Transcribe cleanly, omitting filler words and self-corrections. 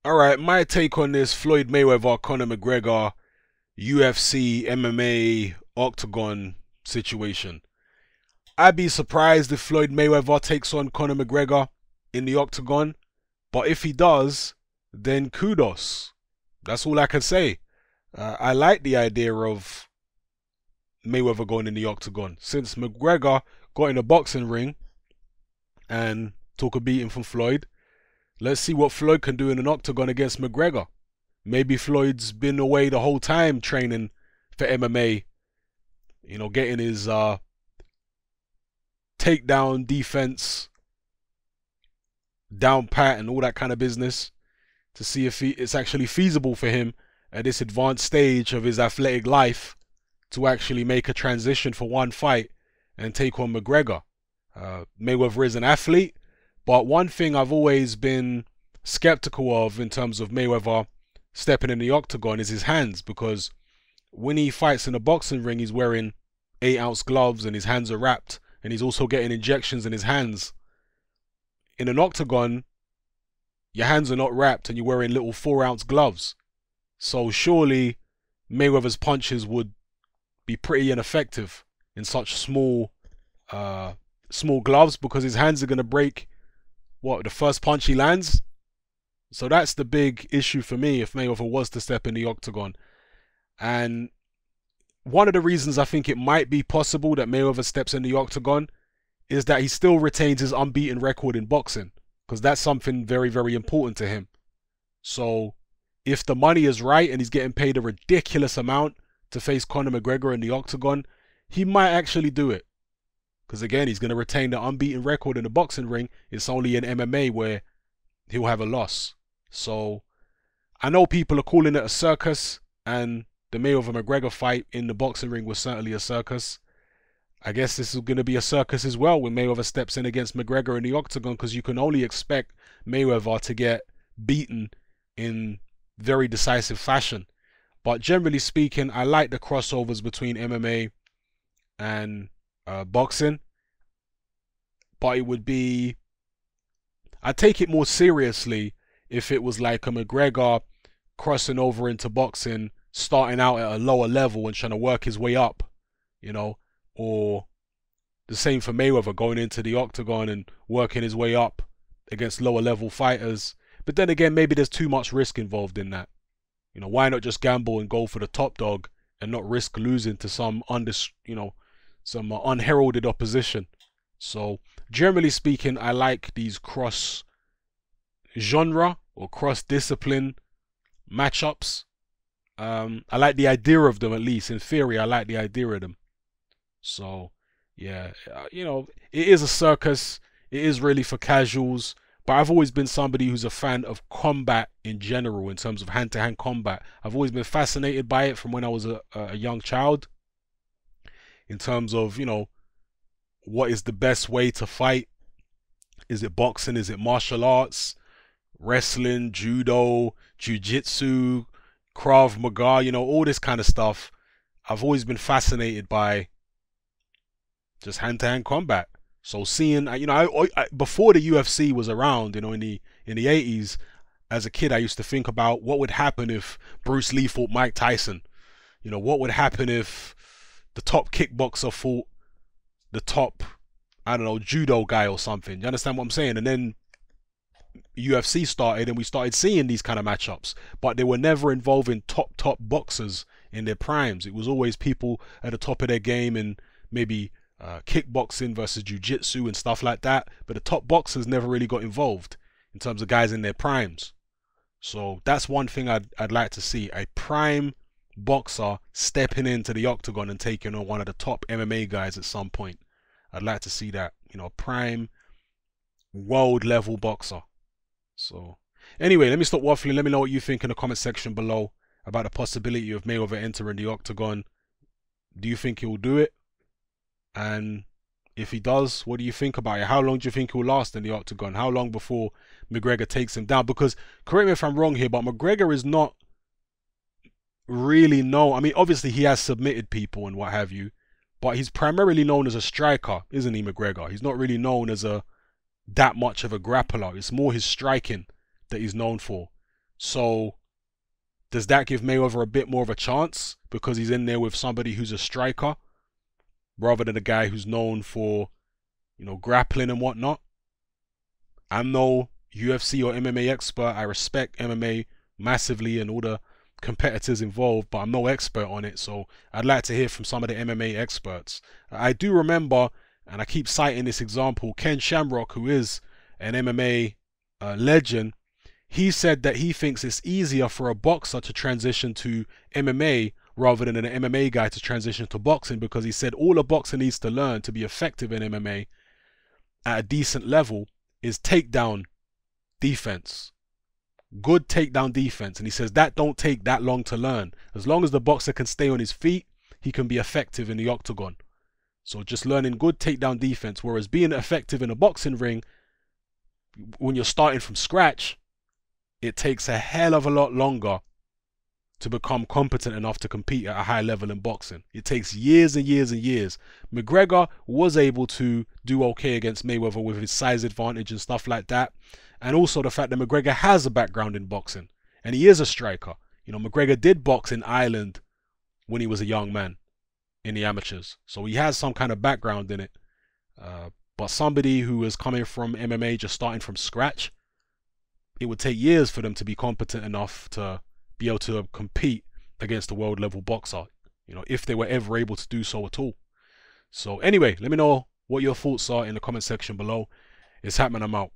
Alright, my take on this Floyd Mayweather, Conor McGregor, UFC, MMA, Octagon situation. I'd be surprised if Floyd Mayweather takes on Conor McGregor in the Octagon, but if he does, then kudos. That's all I can say. I like the idea of Mayweather going in the Octagon. Since McGregor got in a boxing ring and took a beating from Floyd, let's see what Floyd can do in an Octagon against McGregor. Maybe Floyd's been away the whole time training for MMA, getting his takedown defense down pat and all that kind of business to see if it's actually feasible for him at this advanced stage of his athletic life to actually make a transition for one fight and take on McGregor. Mayweather is an athlete, but one thing I've always been skeptical of in terms of Mayweather stepping in the Octagon is his hands, because when he fights in a boxing ring, he's wearing 8-ounce gloves and his hands are wrapped, and he's also getting injections in his hands. In an Octagon, your hands are not wrapped and you're wearing little 4-ounce gloves. So surely Mayweather's punches would be pretty ineffective in such small gloves, because his hands are going to break the first punch he lands. So that's the big issue for me if Mayweather was to step in the Octagon. And one of the reasons I think it might be possible that Mayweather steps in the Octagon is that he still retains his unbeaten record in boxing, because that's something very, very important to him. So if the money is right and he's getting paid a ridiculous amount to face Conor McGregor in the Octagon, he might actually do it. Because again, he's going to retain the unbeaten record in the boxing ring. It's only in MMA where he'll have a loss. So I know people are calling it a circus, and the Mayweather-McGregor fight in the boxing ring was certainly a circus. I guess this is going to be a circus as well when Mayweather steps in against McGregor in the Octagon, because you can only expect Mayweather to get beaten in very decisive fashion. But generally speaking, I like the crossovers between MMA and boxing. But it would be... I'd take it more seriously if it was like a McGregor crossing over into boxing, starting out at a lower level and trying to work his way up, or the same for Mayweather going into the Octagon and working his way up against lower level fighters. But then again, maybe there's too much risk involved in that. Why not just gamble and go for the top dog and not risk losing to some unheralded opposition? So generally speaking, I like these cross genre or cross discipline matchups. I like the idea of them, at least in theory. I like the idea of them. So yeah, it is a circus. It is really for casuals. But I've always been somebody who's a fan of combat in general, in terms of hand-to-hand combat. I've always been fascinated by it from when I was a young child. In terms of, what is the best way to fight? Is it boxing? Is it martial arts? Wrestling, judo, jiu-jitsu, Krav Maga, all this kind of stuff. I've always been fascinated by just hand-to-hand combat. So seeing, before the UFC was around, in the 80s, as a kid, I used to think about what would happen if Bruce Lee fought Mike Tyson. What would happen if the top kickboxer fought the top, judo guy or something. You understand what I'm saying? And then UFC started and we started seeing these kind of matchups, but they were never involving top boxers in their primes. It was always people at the top of their game and maybe kickboxing versus jiu-jitsu and stuff like that, but the top boxers never really got involved in terms of guys in their primes. So that's one thing I'd like to see, a prime boxer stepping into the Octagon and taking on one of the top MMA guys at some point. I'd like to see that, a prime world level boxer. So anyway, let me stop waffling. Let me know what you think in the comment section below about the possibility of Mayweather entering the Octagon. Do you think he will do it? And if he does, what do you think about it? How long do you think he'll last in the Octagon? How long before McGregor takes him down? Because, correct me if I'm wrong here, but McGregor is not really known. I mean, obviously he has submitted people and what have you, but he's primarily known as a striker, isn't he, McGregor? He's not really known as that much of a grappler. It's more his striking that he's known for. So does that give Mayweather a bit more of a chance because he's in there with somebody who's a striker rather than a guy who's known for, grappling and whatnot? I'm no UFC or MMA expert. I respect MMA massively and all the competitors involved, but I'm no expert on it. So I'd like to hear from some of the MMA experts. I do remember, and I keep citing this example, Ken Shamrock, who is an MMA legend. He said that he thinks it's easier for a boxer to transition to MMA rather than an MMA guy to transition to boxing, because he said all a boxer needs to learn to be effective in MMA at a decent level is takedown defense. Good takedown defense. And he says that don't take that long to learn. As long as the boxer can stay on his feet, he can be effective in the octagon. So just learning good takedown defense, whereas being effective in a boxing ring, when you're starting from scratch, it takes a hell of a lot longer to become competent enough to compete at a high level in boxing. It takes years and years and years. McGregor was able to do okay against Mayweather with his size advantage and stuff like that. And also the fact that McGregor has a background in boxing and he is a striker. McGregor did box in Ireland when he was a young man in the amateurs. So he has some kind of background in it. But somebody who is coming from MMA just starting from scratch, it would take years for them to be competent enough to be able to compete against a world level boxer, if they were ever able to do so at all. So anyway, let me know what your thoughts are in the comment section below. It's happening. I'm out.